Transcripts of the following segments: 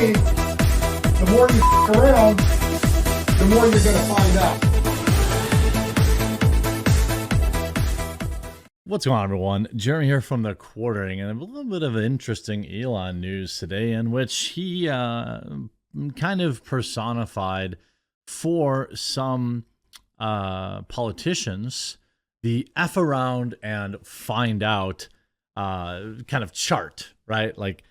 me, the more you f around, the more you're going to find out. What's going on, everyone? Jeremy here from The Quartering, and a little bit of interesting Elon news today, in which he kind of personified for some politicians the F around and find out kind of chart, right? Like,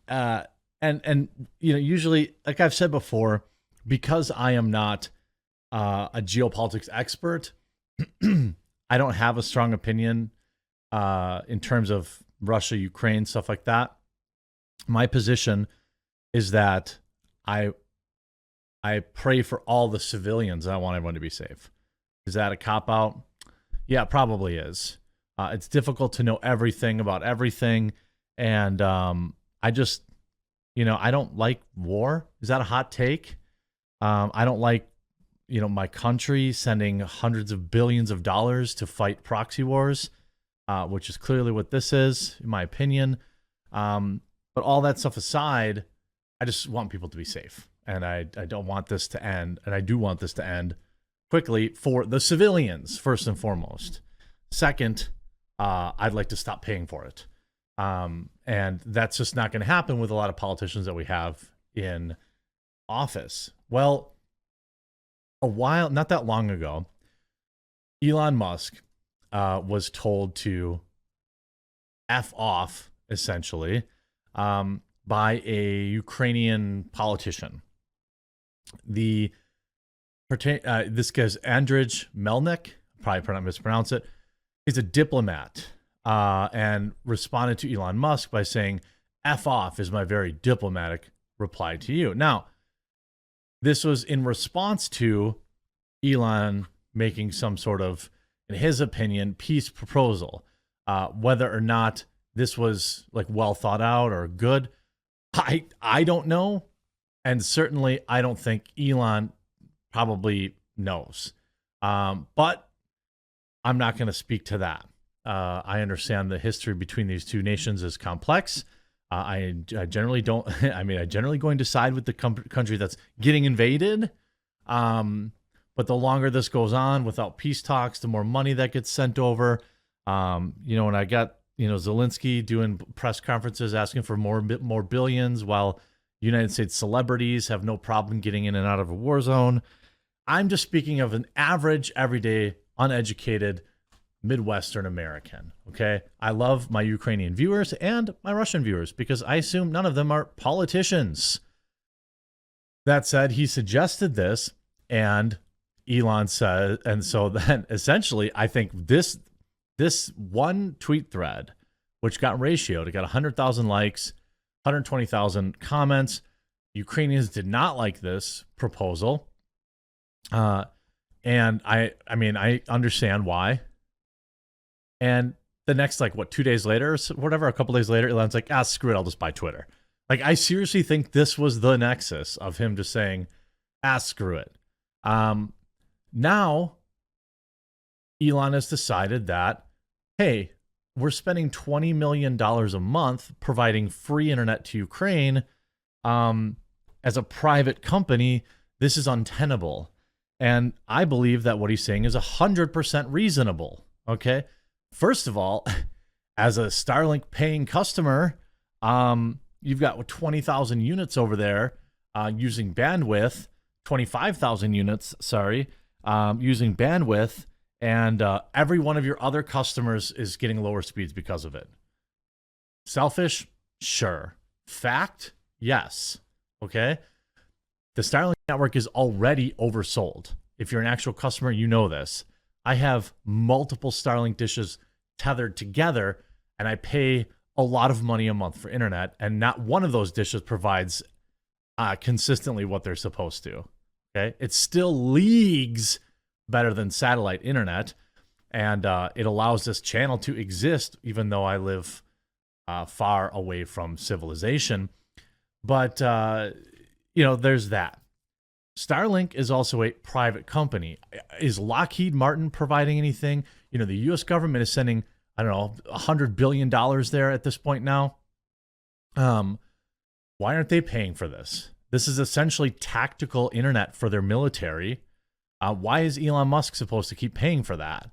and you know, usually, like I've said before, because I am not a geopolitics expert, I don't have a strong opinion in terms of Russia, Ukraine, stuff like that. My position is that I pray for all the civilians. I want everyone to be safe. Is that a cop-out? Yeah, it probably is. It's difficult to know everything about everything. And I just, you know, I don't like war. Is that a hot take? I don't like, you know, my country sending hundreds of billions of dollars to fight proxy wars, which is clearly what this is, in my opinion. But all that stuff aside, I just want people to be safe. And I don't want this to end. And I do want this to end quickly for the civilians, first and foremost. Second, I'd like to stop paying for it. And that's just not going to happen with a lot of politicians that we have in office. Well, not that long ago, Elon Musk was told to F off, essentially, by a Ukrainian politician. This guy's Andrej Melnik, probably mispronounce it. He's a diplomat and responded to Elon Musk by saying, F off is my very diplomatic reply to you. Now, this was in response to Elon making some sort of, in his opinion, peace proposal. Whether or not this was like well thought out or good, I don't know. And certainly I don't think Elon probably knows. But I'm not going to speak to that. I understand the history between these two nations is complex. I generally don't. I mean, I generally going to side with the country that's getting invaded. But the longer this goes on without peace talks, the more money that gets sent over. You know, when I got, you know, Zelensky doing press conferences asking for more billions, while United States celebrities have no problem getting in and out of a war zone. I'm just speaking of an average, everyday, uneducated Midwestern American. Okay. I love my Ukrainian viewers and my Russian viewers because I assume none of them are politicians. That said, he suggested this and Elon said, and so then essentially I think this one tweet thread, which got ratioed, it got 100,000 likes, 120,000 comments. Ukrainians did not like this proposal. And I mean, I understand why. And the next, like, what, 2 days later or whatever, a couple days later, Elon's like, screw it, I'll just buy Twitter. Like, I seriously think this was the nexus of him just saying, screw it. Now, Elon has decided that, hey, we're spending $20 million a month providing free internet to Ukraine as a private company. This is untenable. And I believe that what he's saying is 100% reasonable. Okay. First of all, as a Starlink paying customer, you've got 20,000 units over there using bandwidth, 25,000 units, using bandwidth, and every one of your other customers is getting lower speeds because of it. Selfish? Sure. Fact? Yes. Okay. The Starlink network is already oversold. If you're an actual customer, you know this. I have multiple Starlink dishes tethered together, and I pay a lot of money a month for internet, and not one of those dishes provides consistently what they're supposed to. Okay, it's still leagues better than satellite internet, and it allows this channel to exist, even though I live far away from civilization. But you know, there's that. Starlink is also a private company. Is Lockheed Martin providing anything? You know, the U.S. government is sending, I don't know, $100 billion there at this point now. Why aren't they paying for this? This is essentially tactical internet for their military. Why is Elon Musk supposed to keep paying for that?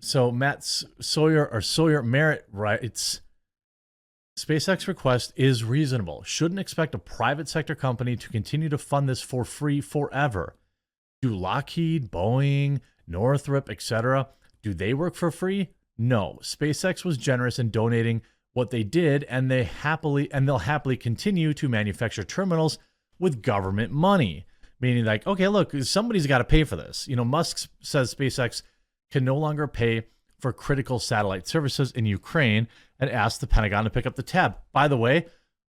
So Matt Sawyer Merritt writes, SpaceX request is reasonable. Shouldn't expect a private sector company to continue to fund this for free forever. Do Lockheed, Boeing, Northrop, etc., do they work for free? No. SpaceX was generous in donating what they did, and they'll happily continue to manufacture terminals with government money. Meaning like, okay, look, somebody's got to pay for this. Musk says SpaceX can no longer pay for critical satellite services in Ukraine and asked the Pentagon to pick up the tab. By the way,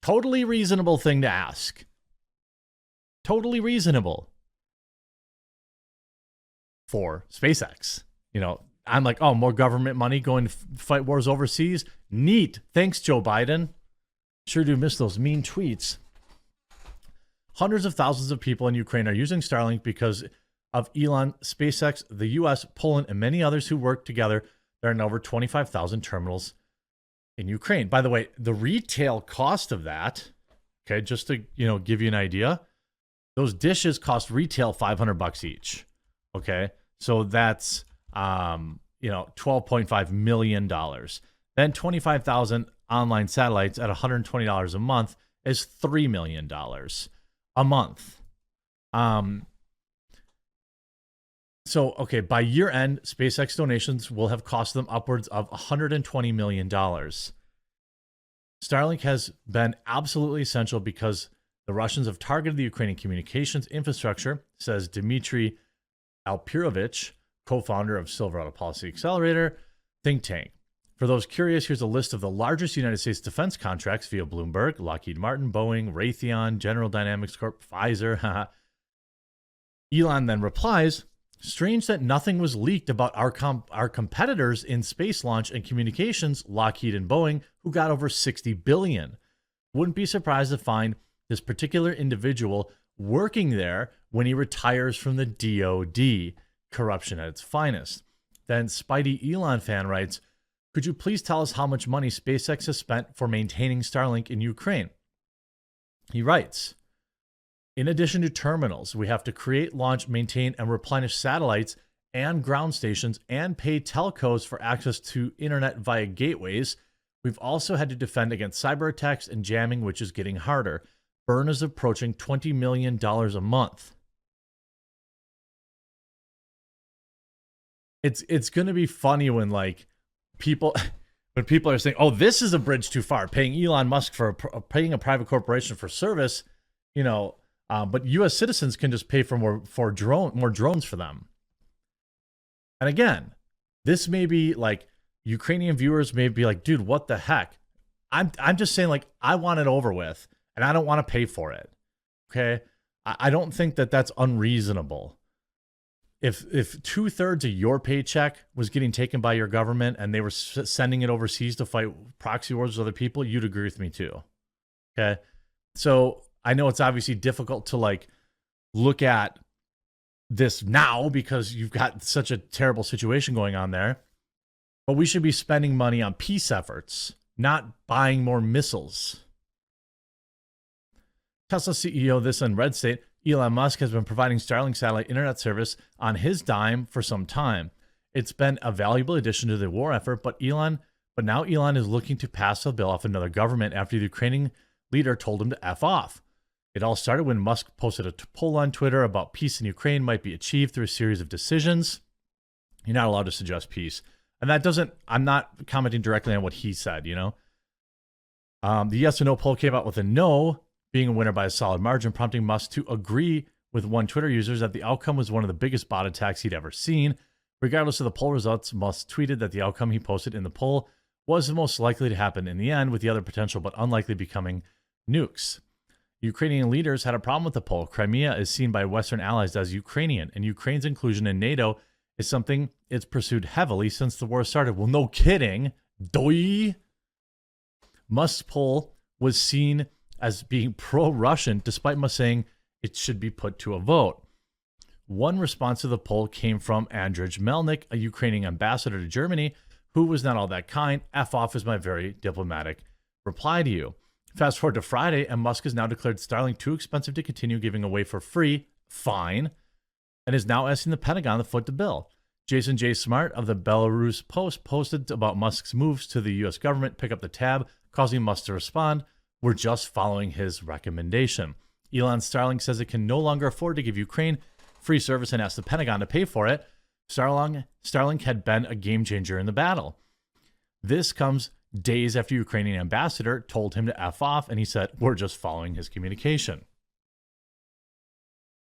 totally reasonable thing to ask. Totally reasonable for SpaceX. I'm like, oh, more government money going to fight wars overseas? Neat. Thanks, Joe Biden. Sure do miss those mean tweets. Hundreds of thousands of people in Ukraine are using Starlink because of Elon, SpaceX, the US, Poland, and many others who work together. There are now over 25,000 terminals in Ukraine. By the way, the retail cost of that, okay, just to give you an idea, those dishes cost retail $500 each. Okay, so that's $12.5 million. Then 25,000 online satellites at $120 a month is $3 million a month. So, okay, by year end, SpaceX donations will have cost them upwards of $120 million. Starlink has been absolutely essential because the Russians have targeted the Ukrainian communications infrastructure, says Dmitry Alpirovich, co-founder of Silverado Policy Accelerator think tank. For those curious, here's a list of the largest United States defense contracts via Bloomberg: Lockheed Martin, Boeing, Raytheon, General Dynamics Corp, Pfizer. Elon then replies, strange that nothing was leaked about our competitors in space launch and communications, Lockheed and Boeing, who got over $60 billion. Wouldn't be surprised to find this particular individual working there when he retires from the DoD. Corruption at its finest. Then Spidey Elon fan writes, could you please tell us how much money SpaceX has spent for maintaining Starlink in Ukraine? He writes, in addition to terminals, we have to create, launch, maintain, and replenish satellites and ground stations and pay telcos for access to internet via gateways. We've also had to defend against cyber attacks and jamming, which is getting harder. Burn is approaching $20 million a month. It's going to be funny when people are saying, oh, this is a bridge too far, paying Elon Musk for paying a private corporation for service, but U.S. citizens can just pay for more drones for them. And again, this may be like Ukrainian viewers may be like, dude, what the heck? I'm just saying, I want it over with and I don't want to pay for it. Okay. I don't think that that's unreasonable. If 2/3 of your paycheck was getting taken by your government and they were sending it overseas to fight proxy wars with other people, you'd agree with me too. Okay. So I know it's obviously difficult to look at this now because you've got such a terrible situation going on there, but we should be spending money on peace efforts, not buying more missiles. Tesla CEO, this in Red State, Elon Musk has been providing Starlink satellite internet service on his dime for some time. It's been a valuable addition to the war effort, but now Elon is looking to pass the bill off another government after the Ukrainian leader told him to F off. It all started when Musk posted a poll on Twitter about peace in Ukraine might be achieved through a series of decisions. You're not allowed to suggest peace. And I'm not commenting directly on what he said, The yes or no poll came out with a no, being a winner by a solid margin, prompting Musk to agree with one Twitter user that the outcome was one of the biggest bot attacks he'd ever seen. Regardless of the poll results, Musk tweeted that the outcome he posted in the poll was the most likely to happen in the end, with the other potential but unlikely becoming nukes. Ukrainian leaders had a problem with the poll. Crimea is seen by Western allies as Ukrainian, and Ukraine's inclusion in NATO is something it's pursued heavily since the war started. Well, no kidding. Doi. Musk's poll was seen as being pro-Russian, despite Musk saying it should be put to a vote. One response to the poll came from Andrzej Melnik, a Ukrainian ambassador to Germany, who was not all that kind. F off is my very diplomatic reply to you. Fast forward to Friday, and Musk has now declared Starlink too expensive to continue giving away for free, fine, and is now asking the Pentagon to foot the bill. Jason J. Smart of the Belarus Post posted about Musk's moves to the U.S. government pick up the tab, causing Musk to respond, "We're just following his recommendation." Elon's Starlink says it can no longer afford to give Ukraine free service and asked the Pentagon to pay for it. Starlink had been a game changer in the battle. This comes days after Ukrainian ambassador told him to F off, and he said, "We're just following his communication."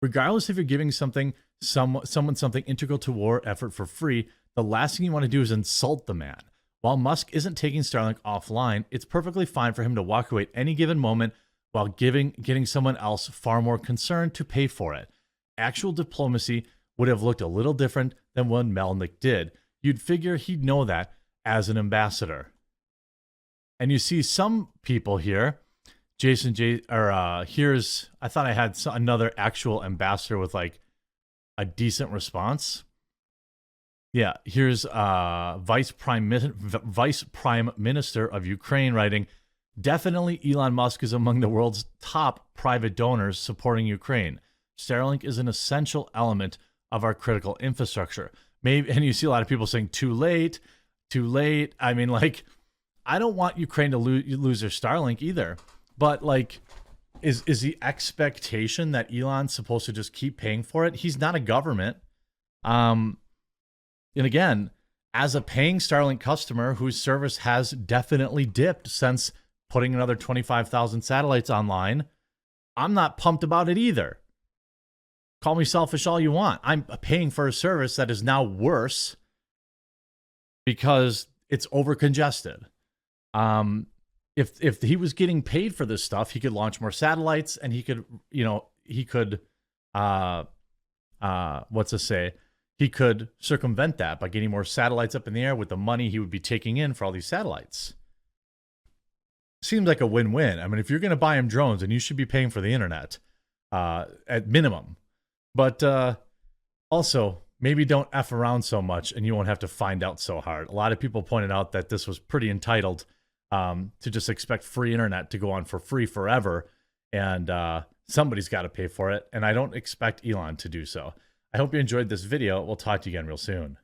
Regardless if you're giving someone something integral to war effort for free, the last thing you want to do is insult the man. While Musk isn't taking Starlink offline, it's perfectly fine for him to walk away at any given moment while getting someone else far more concerned to pay for it. Actual diplomacy would have looked a little different than what Melnick did. You'd figure he'd know that as an ambassador. And you see some people here, Jason J, or I thought I had another actual ambassador with like a decent response. Yeah, here's Vice Prime Minister of Ukraine writing, "Definitely Elon Musk is among the world's top private donors supporting Ukraine. Starlink is an essential element of our critical infrastructure." Maybe, and you see a lot of people saying too late. I mean, like, I don't want Ukraine to lose their Starlink either. But like, is the expectation that Elon's supposed to just keep paying for it? He's not a government. And again, as a paying Starlink customer whose service has definitely dipped since putting another 25,000 satellites online, I'm not pumped about it either. Call me selfish all you want. I'm paying for a service that is now worse because it's over congested. If he was getting paid for this stuff, he could launch more satellites, and he could he could circumvent that by getting more satellites up in the air with the money he would be taking in for all these satellites. Seems like a win-win. I mean, if you're going to buy him drones, then you should be paying for the internet at minimum. But also, maybe don't F around so much and you won't have to find out so hard. A lot of people pointed out that this was pretty entitled to just expect free internet to go on for free forever. And somebody's got to pay for it. And I don't expect Elon to do so. I hope you enjoyed this video. We'll talk to you again real soon.